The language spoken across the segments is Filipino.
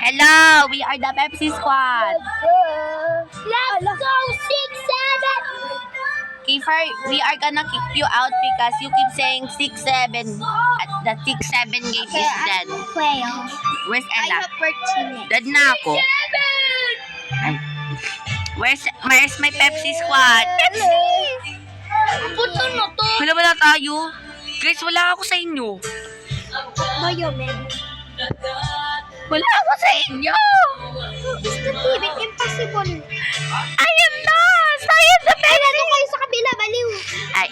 Hello, we are the Pepsi Squad. Let's go 6, 7. Kiefer, we are gonna kick you out because you keep saying 6-7. At the 6-7 game is dead. Fail. Where's I Ella? have 14. Dead na ako. Ay. Where's my Pepsi Squad? Pepsi! Puto na to. Wala ba na tayo? Guys, wala ako sa inyo. Mayo, men. Wala ako sa inyo! Mr. Tibet, impossible. I am lost! I am the Ay, ano kayo sa kabila, baliw. Ay.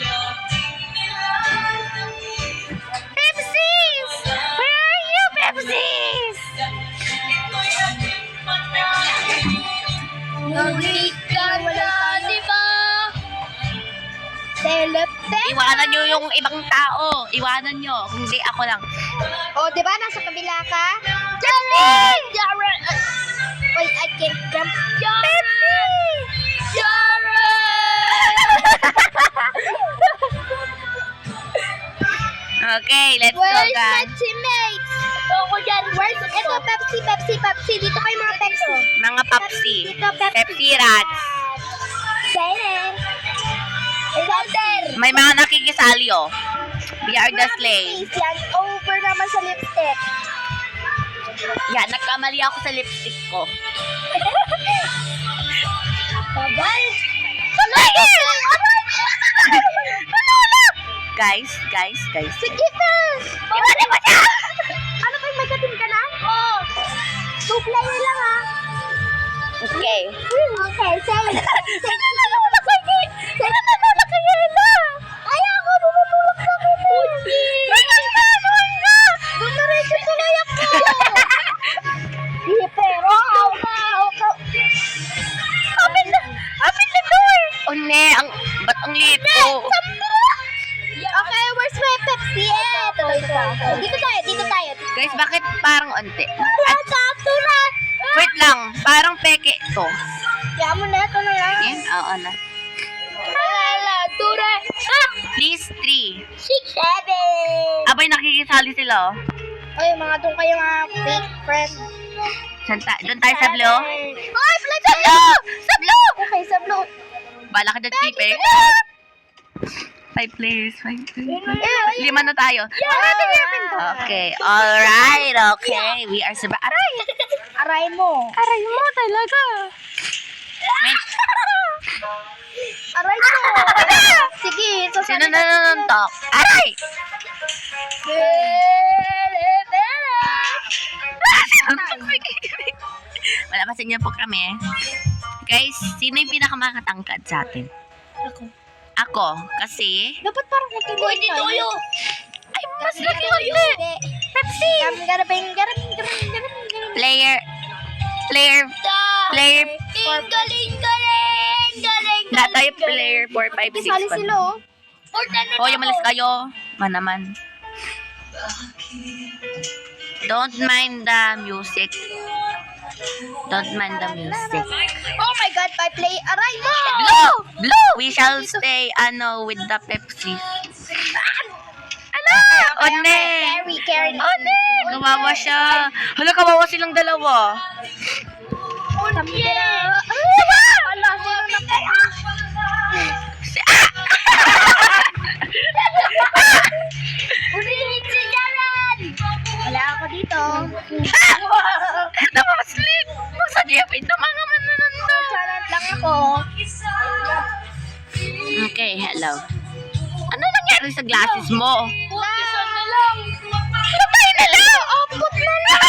Pepsis! Where are you, Pepsis? Nag-leak ka na, di ba? Telepet. Iwanan nyo yung ibang tao. Iwanan nyo. Hindi, ako lang. O, di ba? Nasa kabila ka? Jaren! Jaren! Wait, I can't jump. Jaren! Okay, let's go, Where's my guys. teammates? Ako dyan. Where's ito? Pepsi, Pepsi, Pepsi. Dito kayo mga Pepsi. Mga Pepsi. Dito, Pepsi. Pepsi rats. Jaren! Center! May mga nakikisali, oh. We are the slay. Yan, over naman sa lipstick. Yan, nagkamali ako sa lipstick ko. Babay! Guys. Sige na! Iwanan mo siya! Ano kayo, may katim ka na? Oo. 2 player lang, ha? Okay. Okay, say. Ayaw ko, bumubulok sa akin. Uji! Dumiretso tuloy ako. Pero, ako. Open the door! Oh, ne, ba't ang liit ko? Okay, where's my Pepsi? Tuloy ka. Dito tayo. Guys, bakit parang onte? Tura! Wait lang, parang peke to. Kaya mo na, ito na lang. Yan, oo na. Tura! Please, 3. 6, 7. Abay, nakikisali sila, oh. Ay, mga doon kayo mga fake friend. Doon tayo sa blue. Ay, flag sa blue! Sa blue! Okay, sa blue. Bala ka dyan, Chipe. 5 players. 5 Lima na tayo. Okay, alright, okay. We are Aray! Aray mo. Aray mo talaga. Aray mo. Sige, Sino na nanuntok? Aray! Malapasin niyo po kami. Guys, sino yung pinakamakatangkad sa atin? Ako. Ako, kasi... Dapat parang natuloy tayo. Ay, mas laki onte. Pepsi! Galing. Player. Lahat tayo player 4, 5, 6. Sali sila, oh. Hoy, umalis kayo. Manaman. Don't mind the music. Don't mind the music. Oh my God, I play. Aray mo! Blue! We shall stay, with the Pepsi. Ano? One! Very caring. Kawawa siya. Hala, kawawa silang dalawa. Yeah! Ala, sino na kaya? Ulihin si Jaran! Wala ako dito. Napasleep. Sa DF ito, mga manunod. Jaran lang ako. Okay, hello. Ano nangyari sa glasses mo? Sabay na lang! Apot na lang!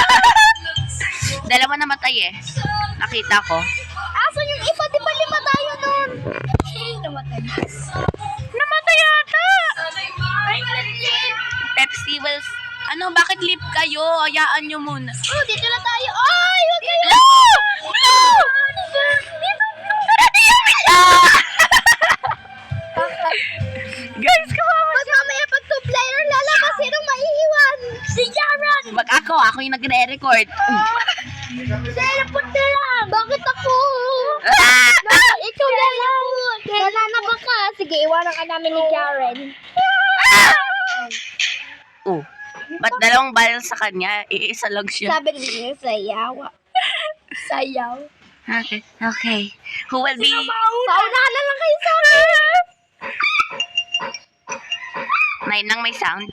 Dalawa namatay eh. Nakita ko. Asan yung iba? Di ba 5 tayo nun? Namatay. Namatay yata! Pepsi will... bakit lip kayo? Hayaan nyo muna. Oh, dito na tayo. Ay! Huwag kayo! Tara, di yung Guys, kawawa. Pag mamaya pag 2 player lalabas, sinong maiiwan? Si Jaran! Ako yung nagre-record. Teleport na lang! Bakit ako? Ah! Ikaw na lang! Nananaba ka. Sige, iwanan ka namin ni Jaren. Oh. Ba't dalawang ball sa kanya? Iisa lang siya. Sabi niya, sayaw. Sayaw. Okay. Okay. Who will be... Paunahan na lang kayo sa akin. Nine nang may sound.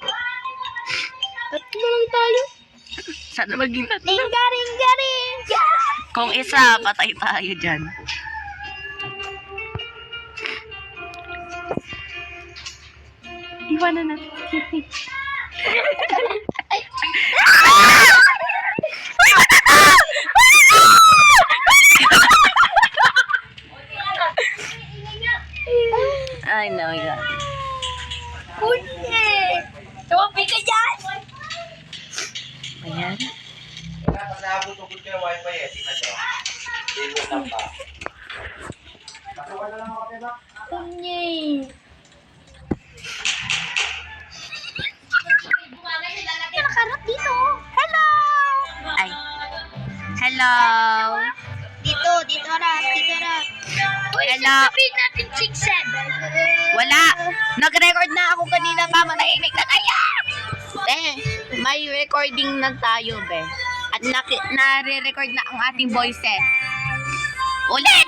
Tatlo lang tayo. Sana maging tatlo. Ring. Kung isa, patay tayo dyan. Iwanan natin. I know, God. Kunye. Tumabi ka dyan. Ayan. Pag nakabutugod ka ng wifi eh, tingnan nyo. Tingnan lang pa. Nakuha na lang ako, diba? Kunye. Nakarap dito. Hello. Ay. Hello. Dito na. Hello. Sabihin natin 6-7. Wala. Nag-record na ako kanina pa. Manahimik na tayo. May recording na tayo, be. At nare-record na ang ating voices. Ulit!